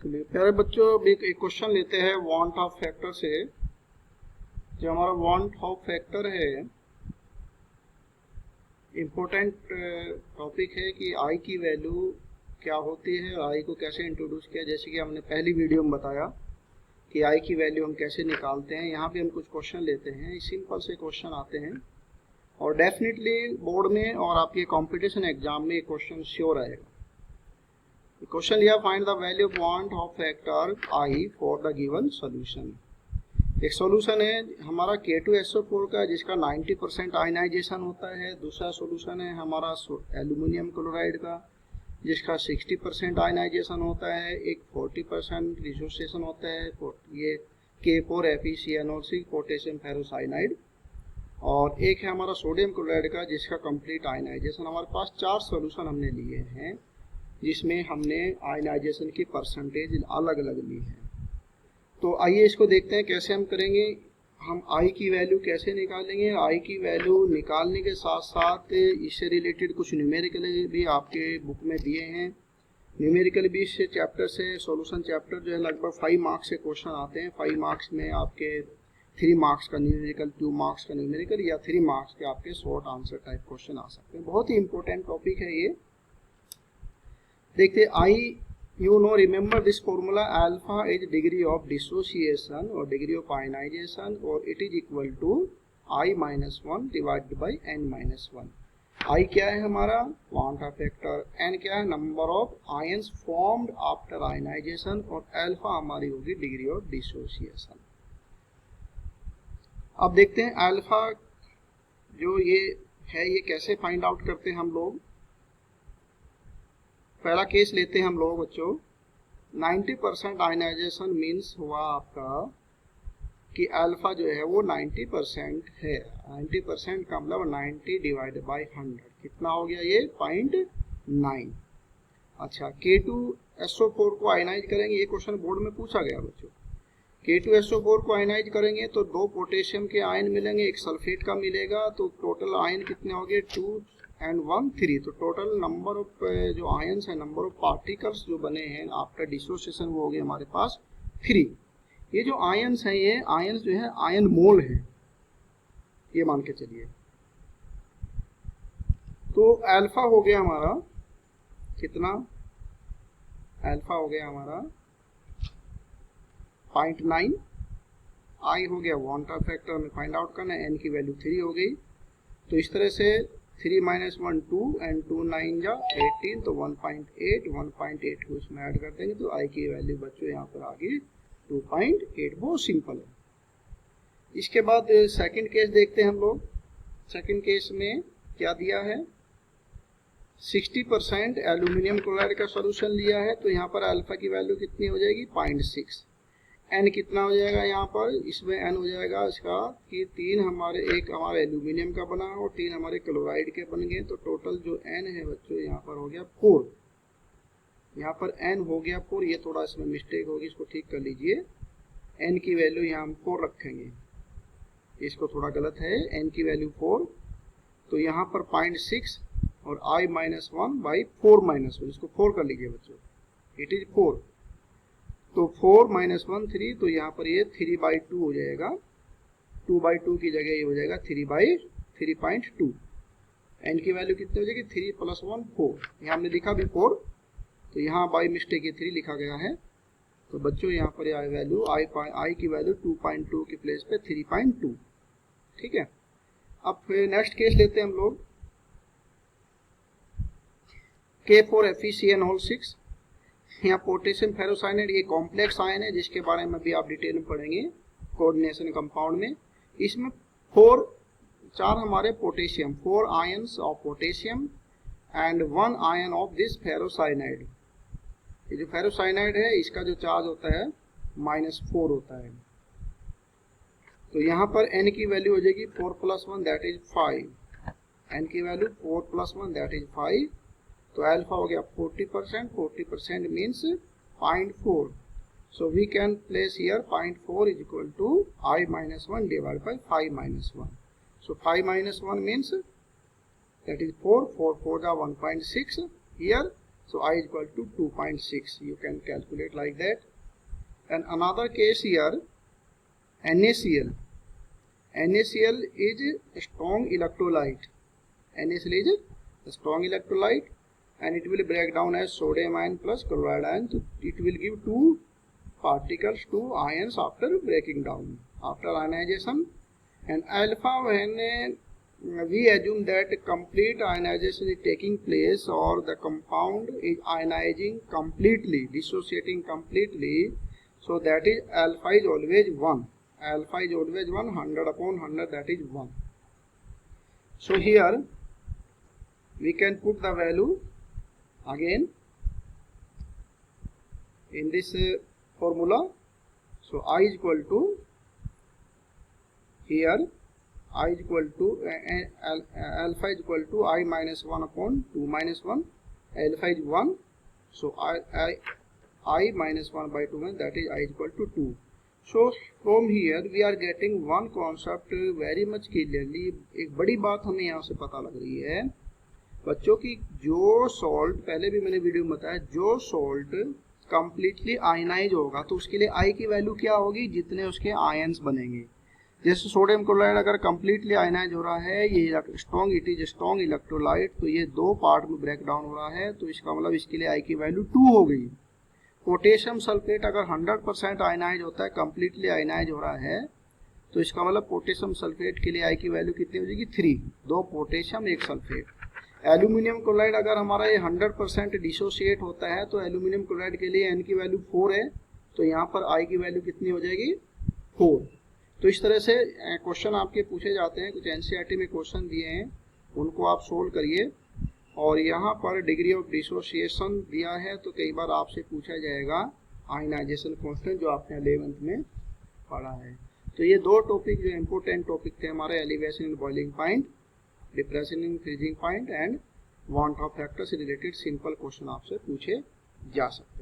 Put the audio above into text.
चलिए प्यारे बच्चों, एक क्वेश्चन लेते हैं वांट ऑफ फैक्टर से। जो हमारा वांट ऑफ फैक्टर है, इम्पोर्टेंट टॉपिक है कि आई की वैल्यू क्या होती है, आई को कैसे इंट्रोड्यूस किया। जैसे कि हमने पहली वीडियो में बताया कि आई की वैल्यू हम कैसे निकालते हैं। यहाँ पे हम कुछ क्वेश्चन लेते हैं, सिंपल से क्वेश्चन आते हैं और डेफिनेटली बोर्ड में और आपके कंपटीशन एग्जाम में क्वेश्चन श्योर आएगा। क्वेश्चन लिया, find the value of want Hoff factor I for the given solution. एक सॉल्यूशन है हमारा K2SO4 का, जिसका 90% आयनाइजेशन होता है। दूसरा सॉल्यूशन है हमारा एल्यूमिनियम क्लोराइड का, जिसका 60% आयनाइजेशन होता है। एक 40% डिसोसिएशन होता है, ये K4FeCnO6 पोटेशियम फेरोसाइनाइड। और एक है हमारा सोडियम क्लोराइड का, जिसका कंप्लीट आयनाइजेशन। हमारे पास 4 सॉल्यूशन हमने लिए हैं, जिसमें हमने आयनाइजेशन की परसेंटेज अलग अलग ली है। तो आइए इसको देखते हैं कैसे हम करेंगे। हम आई की वैल्यू कैसे निकालेंगे। आई की वैल्यू निकालने के साथ साथ इससे रिलेटेड कुछ न्यूमेरिकल भी आपके बुक में दिए हैं। न्यूमेरिकल भी इस चैप्टर से, सॉल्यूशन चैप्टर जो है, लगभग 5 मार्क्स से क्वेश्चन आते हैं। 5 मार्क्स में आपके 3 मार्क्स का न्यूमेरिकल, 2 मार्क्स का न्यूमेरिकल, या 3 मार्क्स के आपके शॉर्ट आंसर टाइप क्वेश्चन आ सकते हैं। बहुत ही इंपॉर्टेंट टॉपिक है ये। देखते I, you know, remember this formula, alpha is degree of dissociation और डिग्री ऑफ आयनाइजेशन, और it is equal to I-1 divided by n-1। I क्या है हमारा वांट ऑफ फैक्टर, n क्या है number of ions formed after ionization, और alpha हमारी होगी डिग्री ऑफ डिसोसिएशन। अब देखते हैं अल्फा जो ये है, ये कैसे फाइंड आउट करते हैं हम लोग। पहला केस लेते हैं हम लोग बच्चों। 90% आयनाइजेशन मीन्स हुआ आपका कि अल्फा जो है वो 90% है। 90% का मतलब 90 डिवाइडेड बाई 100 कितना हो गया, ये 0.9। अच्छा, K2SO4 को आयनाइज करेंगे, ये क्वेश्चन बोर्ड में पूछा गया बच्चों। K2SO4 को आयनाइज करेंगे तो 2 पोटेशियम के आयन मिलेंगे, एक सल्फेट का मिलेगा। तो टोटल आयन कितने हो गए, 2 and 1 3। तो टोटल नंबर ऑफ जो आयंस है, नंबर ऑफ पार्टिकल्स जो बने हैं आफ्टर डिसोसिएशन, वो हो गए हमारे पास 3। ये जो आयंस हैं, ये आयंस जो है आयन मोल है, ये मान के चलिए। तो अल्फा हो गया हमारा कितना, अल्फा हो गया हमारा 0.9। आई हो गया वांट ऑफ फैक्टर, हमें फाइंड आउट करना है, एन की वैल्यू 3 हो गई। तो इस तरह से 3 - 1 2 and 2 9 जा 18, तो 1.8 को इसमें ऐड कर देंगे तो आई की वैल्यू बच्चों यहाँ पर आ गई 2.8। बहुत सिंपल है। इसके बाद सेकंड केस देखते हैं हम लोग। सेकंड केस में क्या दिया है, 60% एल्यूमिनियम क्लोराइड का सॉल्यूशन लिया है। तो यहाँ पर अल्फा की वैल्यू कितनी हो जाएगी, 0.6। एन कितना हो जाएगा यहाँ पर, इसमें एन हो जाएगा इसका कि 3 हमारे, एक हमारे एल्यूमिनियम का बना और 3 हमारे क्लोराइड के बन गए। तो टोटल जो एन है बच्चों यहाँ पर हो गया 4। यहाँ पर एन हो गया 4, ये थोड़ा इसमें मिस्टेक होगी, इसको ठीक कर लीजिए। एन की वैल्यू यहाँ हम 4 रखेंगे, इसको थोड़ा गलत है, एन की वैल्यू 4। तो यहाँ पर 0.6 और I-1 बाई 4-1, इसको 4 कर लीजिए बच्चों, इट इज 4। तो 4 - 1 3, तो यहाँ पर ये 3/2 हो जाएगा। 2/2 की जगह ये हो जाएगा 3/3.2। एन की वैल्यू कितनी हो जाएगी, 3 + 1 4। यहाँ हमने लिखा भी 4, तो यहाँ बाई मिस्टेक ये 3 लिखा गया है। तो बच्चों यहाँ पर आई वैल्यू, आई की वैल्यू 2.2 की प्लेस पे 3.2। ठीक है। अब फिर नेक्स्ट केस लेते हैं हम लोग, K4FeCnO6। यहाँ पोटेशियम फेरोसाइनाइड, ये कॉम्प्लेक्स आयन है, जिसके बारे में भी आप डिटेल में पढ़ेंगे कोऑर्डिनेशन कंपाउंड में। इसमें 4 हमारे potassium, 4 ions of potassium and 1 ion of this ferrocyanide. ये जो फेरोसाइनाइड है, इसका जो चार्ज होता है -4 होता है। तो यहाँ पर n की वैल्यू हो जाएगी 4 + 1 दैट इज 5। n की वैल्यू 4 + 1 दैट इज 5। तो अल्फा हो गया 40%, 40% means 0.4। So we can place here 0.4 is equal to I-1 divide by 5-1। So 5-1 means that is 4, 4 4 जा 1.6 here. So I is equal to 2.6. You can calculate like that. And another case here, NaCl. NaCl is a strong electrolyte. NaCl is a strong electrolyte, and it will break down as sodium ion plus chloride ion. So it will give two particles, two ions after breaking down, after ionization. And alpha, when we assume that complete ionization is taking place, or the compound is ionizing completely, dissociating completely, so that is alpha is always 1. Alpha is always 1, 100 upon 100, that is 1. So here we can put the value again in this formula. So I is equal to, here I is equal to alpha is equal to I minus 1 upon 2 minus 1. Alpha is 1, so I minus 1 by 2, that is I is equal to 2. So from here we are getting one concept very much clearly. एक बड़ी बात हमें यहाँ से पता लग रही है बच्चों की, जो सॉल्ट, पहले भी मैंने वीडियो में बताया, जो सॉल्ट कंप्लीटली आयनाइज होगा तो उसके लिए आई की वैल्यू क्या होगी, जितने उसके आयंस बनेंगे. जैसे सोडियम क्लोराइड अगर कंप्लीटली आयनाइज हो रहा है, ये strong, it is strong electrolyte, तो ये दो पार्ट में ब्रेक डाउन हो रहा है, तो इसका मतलब इसके लिए आई की वैल्यू 2 हो गई. पोटेशियम सल्फेट अगर 100% आयनाइज होता है, कंप्लीटली आयनाइज हो रहा है, तो इसका मतलब पोटेशियम सल्फेट के लिए आई की वैल्यू कितनी हो जाएगी, 3. 2 पोटेशियम 1 सल्फेट. एल्यूमिनियम क्लोराइड अगर हमारा ये 100% डिसोसिएट होता है, तो एल्यूमिनियम क्लोराइड के लिए एन की वैल्यू 4 है, तो यहाँ पर आई की वैल्यू कितनी हो जाएगी, 4. तो इस तरह से क्वेश्चन आपके पूछे जाते हैं. कुछ एनसीईआरटी में क्वेश्चन दिए हैं, उनको आप सोल्व करिए. और यहाँ पर डिग्री ऑफ डिसोसिएशन दिया है, तो कई बार आपसे पूछा जाएगा आयनाइजेशन कांस्टेंट, जो आपने 11th में पढ़ा है. तो ये दो टॉपिक जो इम्पोर्टेंट टॉपिक थे हमारे, elevation in boiling point, depression in freezing point and want Hoff factor से रिलेटेड सिंपल क्वेश्चन आपसे पूछे जा सकते हैं.